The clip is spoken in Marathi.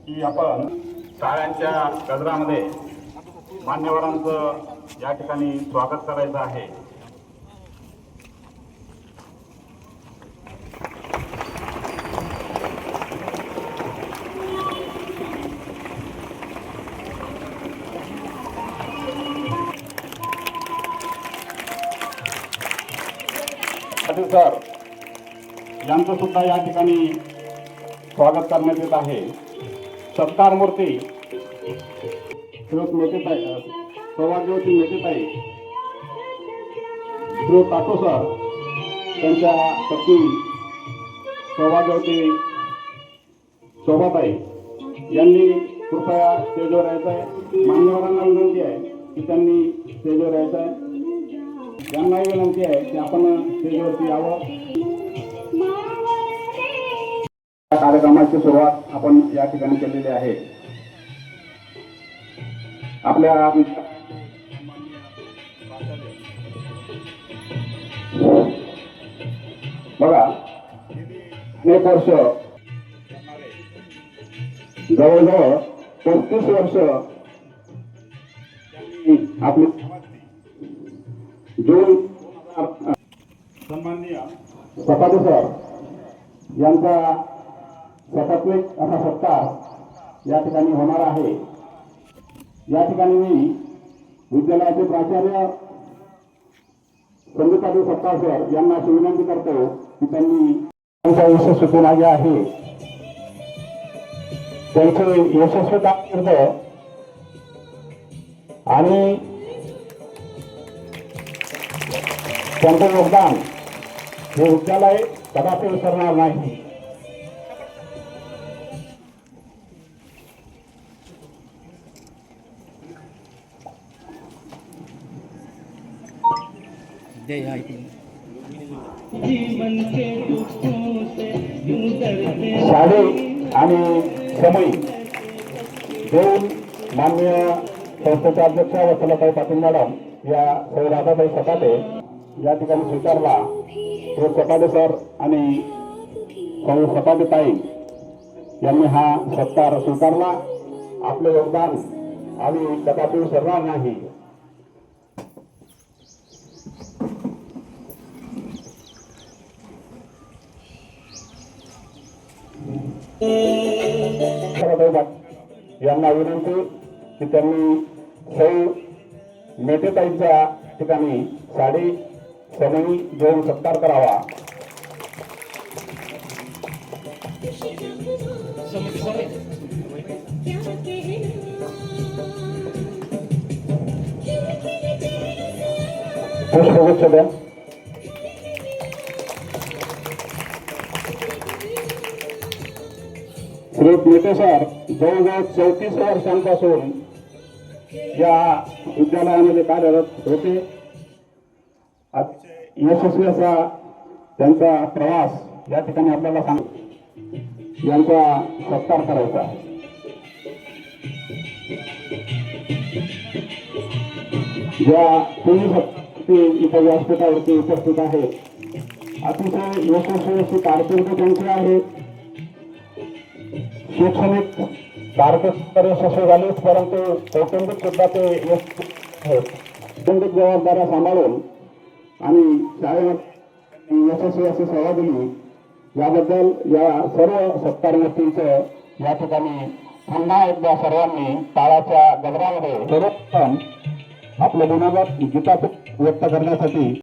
की आपण शाळांच्या गजरामध्ये मान्यवरांचं या ठिकाणी स्वागत करायचं आहे। सर यांचं सुद्धा या ठिकाणी स्वागत करण्यात येत आहे। सत्कार मूर्ती श्रीयुत मेटेताई, सौभाग्यवती मेटेताई, श्रीयुत टाटो सर त्यांच्या पत्नी सौभाग्यवती शोभाताई यांनी कृपया स्टेजवर यायचं आहे। मान्यवरांना विनंती आहे की त्यांनी स्टेजवर यायचं आहे। यांनाही विनंती आहे की आपण स्टेजवरती यावं। कार्यक्रमाची सुरुवात आपण या ठिकाणी केलेली आहे। आपल्या बघा अनेक वर्ष जवळजवळ 35 वर्ष आपली जून सन्माननीय सपाटे सर यांचा सकात्मिक असा सत्कार या ठिकाणी होणार आहे। या ठिकाणी मी विद्यालयाचे प्राचार्य संदीपाजी सत्कार सर यांना अशी विनंती करतो की त्यांनी त्यांचा यशस्वी मागे आहे त्यांचे यशस्वी कारकीर्द आणि त्यांचं योगदान हे विद्यालय कदापि विसरणार नाही। साडे आणि समय दोन माननीय संस्थेचे अध्यक्ष वत्सलाताई पाटील मॅडम या सौ राधाताई सपाटे या ठिकाणी स्वीकारला। श्री सपाटे सर आणि सौ सपाटेताई यांनी हा सत्कार स्वीकारला। आपले योगदान आम्ही कदापि विसरणार नाही। यांना विनंती की त्यांनी सौ मेटेताईंच्या ठिकाणी साडी समई देऊन सत्कार करावा। पुष्पगुच्छ द्या। श्रीयुत मेटे सर जवळजवळ 34 वर्षांपासून या विद्यालयामध्ये कार्यरत होते। यशस्वी असा त्यांचा प्रवास या ठिकाणी आपल्याला यांचा सत्कार करायचा। ज्या तुम्ही इथे व्यासपीठावरती उपस्थित आहेत, अतिशय यशस्वी अशी कारकीर्द त्यांची आहे। शैक्षणिक कारकीर्द यशस्वी झालेच, परंतु कौटुंबिक सुद्धा ते कौटुंबिक जबाबदाऱ्या सांभाळून आणि शाळेमध्ये यशस्वी अशी सेवा दिली। याबद्दल या सर्व सत्कार मूर्तींचं या ठिकाणी पुन्हा एकदा सर्वांनी टाळाच्या गजरामध्ये सर्वप्रथम आपले गुणगान गीता व्यक्त करण्यासाठी